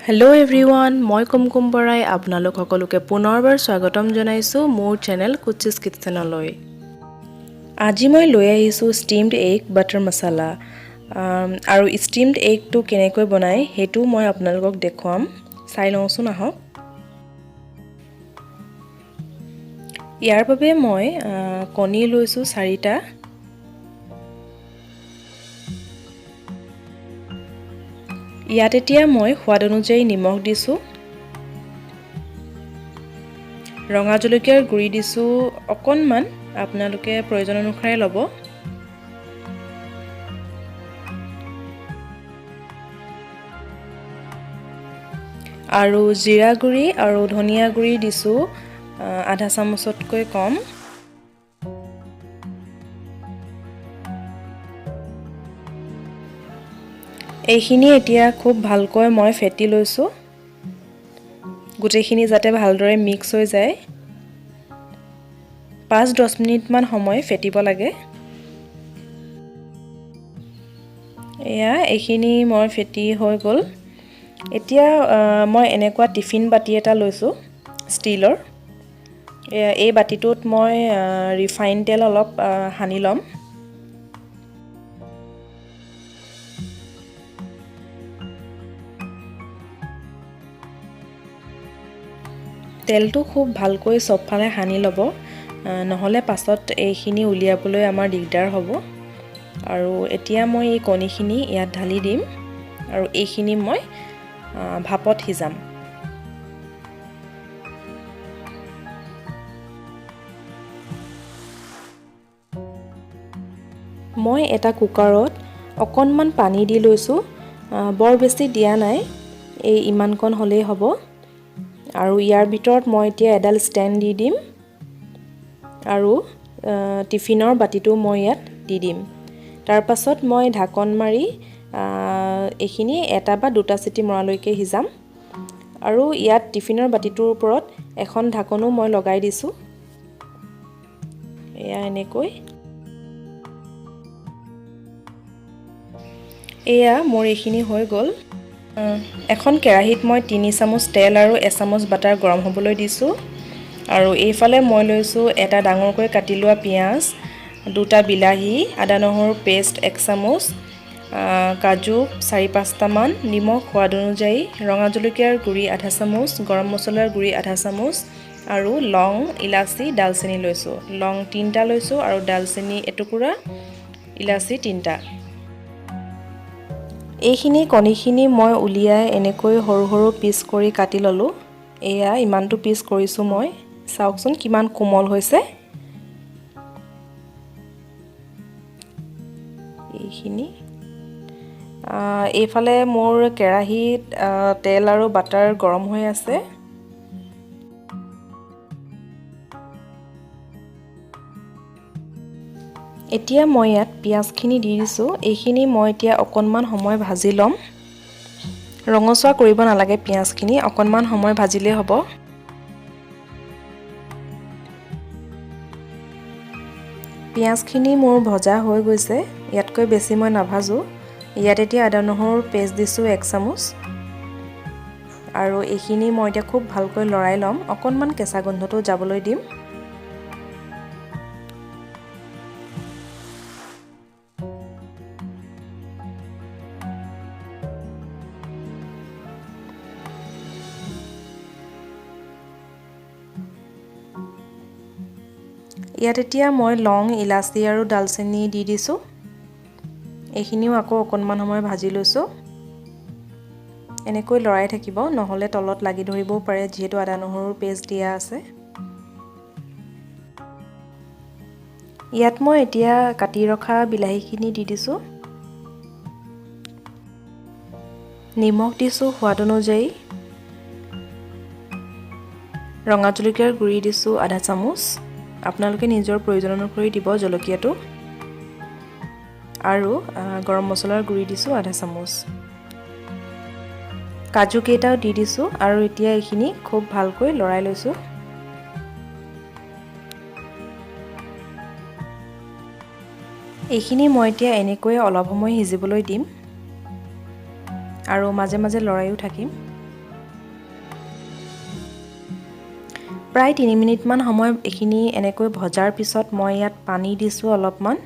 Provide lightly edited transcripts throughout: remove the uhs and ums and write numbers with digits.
Hello' everyone, মই কুমকুম বৰাই আপোনালোক সকলোকে পুনৰবাৰ স্বাগতম জনাইছোঁ মোৰ চেনেল কুচিছ কিটচেনলৈ। আজি মই লৈ আহিছোঁ ষ্টিমড এগ বাটাৰ মছলা। আৰু ষ্টিমড এগটো কেনেকৈ বনায় সেইটো মই আপোনালোকক দেখুৱাম। চাই লওঁচোন আহক। ইয়াৰ বাবে মই কণী লৈছোঁ 4টা। ইয়াত এতিয়া মই সোৱাদ অনুযায়ী নিমখ দিছোঁ। ৰঙা জলকীয়াৰ গুড়ি দিছোঁ অকণমান, আপোনালোকে প্ৰয়োজন অনুসাৰে ল'ব। আৰু জিৰা গুড়ি আৰু ধনিয়া গুড়ি দিছোঁ আধা চামুচতকৈ কম। এইখিনি এতিয়া খুব ভালকৈ মই ফেটি লৈছোঁ, গোটেইখিনি যাতে ভালদৰে মিক্স হৈ যায়। 5-10 মিনিটমান সময় ফেটিব লাগে। এইখিনি মই ফেটি হৈ গ'ল। এতিয়া মই এনেকুৱা টিফিন বাতি এটা লৈছোঁ ষ্টীলৰ। এই বাতিটোত মই ৰিফাইন তেল অলপ সানি ল'ম। তেলটো খুব ভালকৈ চবফালে সানি ল'ব, নহ'লে পাছত এইখিনি উলিয়াবলৈ আমাৰ দিগদাৰ হ'ব। আৰু এতিয়া মই এই কণীখিনি ইয়াত ঢালি দিম আৰু এইখিনি মই ভাপত সিজাম। মই এটা কুকাৰত অকণমান পানী দি লৈছোঁ, বৰ বেছি দিয়া নাই, এই ইমানকণ হ'লেই হ'ব। আৰু ইয়াৰ ভিতৰত মই এতিয়া এডাল ষ্টেণ্ড দি দিম আৰু টিফিনৰ বাতিটো মই ইয়াত দি দিম। তাৰ পাছত মই ঢাকন মাৰি এইখিনি 1 বা 2টা চিটি মৰালৈকে সিজাম। আৰু ইয়াত টিফিনৰ বাতিটোৰ ওপৰত এখন ঢাকনো মই লগাই দিছোঁ। এনেকৈ। মোৰ এইখিনি হৈ গ'ল। এখন কেৰাহীত মই 3 চামুচ তেল আৰু 1 চামুচ বাটাৰ গৰম হ'বলৈ দিছোঁ। আৰু এইফালে মই লৈছোঁ এটা ডাঙৰকৈ কাটি লোৱা পিঁয়াজ, 2টা বিলাহী, আদা নহৰু পেষ্ট 1 চামুচ, কাজু 4-5টামান, নিমখ সোৱাদ অনুযায়ী, ৰঙা জলকীয়াৰ গুড়ি আধা চামুচ, গৰম মছলাৰ গুড়ি আধা চামুচ আৰু লং, ইলাচি, ডালচেনি লৈছোঁ। লং 3টা লৈছোঁ আৰু ডালচেনি এটুকুৰা, ইলাচি 3টা। এইখিনি কণীখিনি মই উলিয়াই এনেকৈ সৰু সৰু পিচ কৰি কাটি ল'লোঁ। ইমানটো পিচ কৰিছোঁ মই। চাওকচোন কিমান কোমল হৈছে। এইখিনি এইফালে মোৰ কেৰাহীত তেল আৰু বাটাৰ গৰম হৈ আছে। এতিয়া মই ইয়াত পিঁয়াজখিনি দি দিছোঁ। এইখিনি মই এতিয়া অকণমান সময় ভাজি ল'ম। ৰঙচুৱা কৰিব নালাগে পিঁয়াজখিনি, অকণমান সময় ভাজিলেই হ'ব। পিঁয়াজখিনি মোৰ ভজা হৈ গৈছে, ইয়াতকৈ বেছি মই নাভাজোঁ। ইয়াত এতিয়া আদা নহৰুৰ পেষ্ট দিছোঁ 1 চামুচ। আৰু এইখিনি মই এতিয়া খুব ভালকৈ লৰাই ল'ম, অকণমান কেঁচা গোন্ধটো যাবলৈ দিম। ইয়াত এতিয়া মই লং, ইলাচি আৰু ডালচেনি দি দিছোঁ। এইখিনিও আকৌ অকণমান সময় ভাজি লৈছোঁ। এনেকৈ লৰাই থাকিব, নহ'লে তলত লাগি ধৰিবও পাৰে, যিহেতু আদা নহৰুৰ পেষ্ট দিয়া আছে। ইয়াত মই এতিয়া কাটি ৰখা বিলাহীখিনি দি দিছোঁ। নিমখ দিছোঁ সোৱাদ অনুযায়ী। ৰঙা জলকীয়াৰ গুড়ি দিছোঁ আধা চামুচ, আপোনালোকে নিজৰ প্ৰয়োজন অনুসৰি দিব জলকীয়াটো। আৰু গৰম মছলাৰ গুড়ি দিছোঁ আধা চামুচ। কাজু কেইটাও দি দিছোঁ আৰু এতিয়া এইখিনি খুব ভালকৈ লৰাই লৈছোঁ। এইখিনি মই এতিয়া এনেকৈ অলপ সময় সিজিবলৈ দিম আৰু মাজে মাজে লৰাইও থাকিম। প্ৰায় 3 মিনিটমান সময় এইখিনি এনেকৈ ভজাৰ পিছত মই ইয়াত পানী দিছোঁ অলপমান।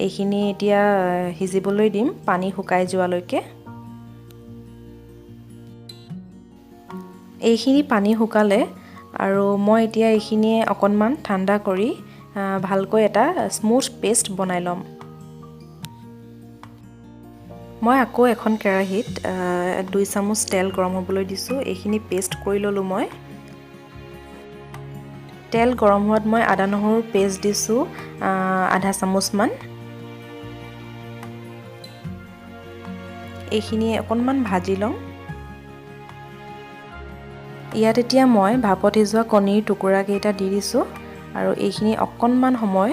এইখিনি এতিয়া সিজিবলৈ দিম পানী শুকাই যোৱালৈকে। এইখিনি পানী শুকালে আৰু মই এতিয়া এইখিনি অকণমান ঠাণ্ডা কৰি ভালকৈ এটা স্মুথ পেষ্ট বনাই ল'ম। মই আকৌ এখন কেৰাহীত 2 চামুচ তেল গৰম হ'বলৈ দিছোঁ। এইখিনি পেষ্ট কৰি ল'লোঁ মই। তেল গৰম হোৱাত মই আদা নহৰুৰ পেষ্ট দিছোঁ আধা চামুচমান। এইখিনি অকণমান ভাজি ল'ম। ইয়াত এতিয়া মই ভাপত সিজোৱা কণীৰ টুকুৰাকেইটা দি দিছোঁ আৰু এইখিনি অকণমান সময়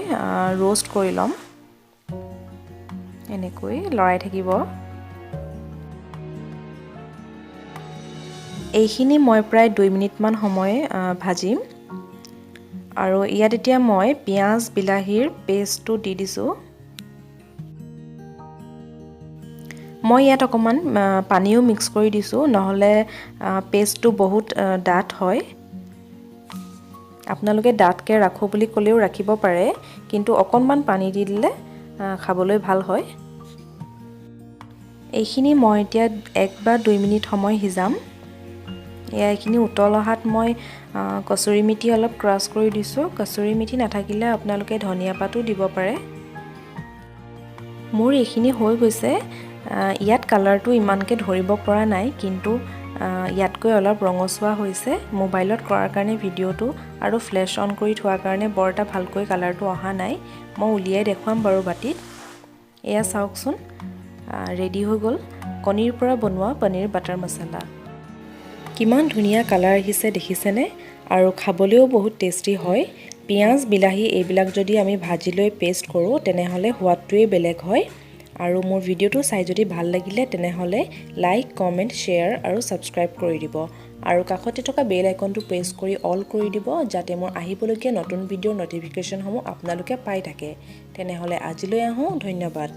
ৰোষ্ট কৰি ল'ম। এনেকৈ লৰাই থাকিব। এইখিনি মই প্ৰায় 2 মিনিটমান সময় ভাজিম আৰু ইয়াত এতিয়া মই পিঁয়াজ বিলাহীৰ পেষ্টটো দি দিছোঁ। মই ইয়াত অকণমান পানীও মিক্স কৰি দিছোঁ, নহ'লে পেষ্টটো বহুত ডাঠ হয়। আপোনালোকে ডাঠকৈ ৰাখোঁ বুলি ক'লেও ৰাখিব পাৰে, কিন্তু অকণমান পানী দি দিলে খাবলৈ ভাল হয়। এইখিনি মই এতিয়া 1 বা 2 মিনিট সময় সিজাম। এইখিনি উতল অহাত মই কচুৰি মেথি অলপ ক্ৰাছ কৰি দিছোঁ। কচুৰি মেথি নাথাকিলে আপোনালোকে ধনিয়া পাতো দিব পাৰে। মোৰ এইখিনি হৈ গৈছে। ইয়াত কালাৰটো ইমানকৈ ধৰিব পৰা নাই, কিন্তু ইয়াতকৈ অলপ ৰঙচুৱা হৈছে। মোবাইলত কৰাৰ কাৰণে ভিডিঅ'টো আৰু ফ্লেছ অন কৰি থোৱাৰ কাৰণে বৰ এটা ভালকৈ কালাৰটো অহা নাই। মই উলিয়াই দেখুৱাম বাৰু বাটিত। এয়া চাওকচোন, ৰেডি হৈ গ'ল কণীৰ পৰা বনোৱা পনীৰ বাটাৰ মছলা। কিমান ধুনীয়া কালাৰ আহিছে দেখিছেনে? আৰু খাবলৈও বহুত টেষ্টি হয়। পিঁয়াজ বিলাহী এইবিলাক যদি আমি ভাজি লৈ পেষ্ট কৰোঁ তেনেহ'লে সোৱাদটোৱেই বেলেগ হয়। আৰু মোৰ ভিডিঅ'টো চাই যদি ভাল লাগিলে তেনেহ'লে লাইক, কমেণ্ট, শ্বেয়াৰ আৰু ছাবস্ক্ৰাইব কৰি দিব। আৰু কাষতে থকা বেল আইকনটো প্ৰেছ কৰি অল কৰি দিব, যাতে মোৰ আহিবলগীয়া নতুন ভিডিঅ'ৰ ন'টিফিকেশ্যনসমূহ আপোনালোকে পাই থাকে। তেনেহ'লে আজিলৈ আহোঁ, ধন্যবাদ।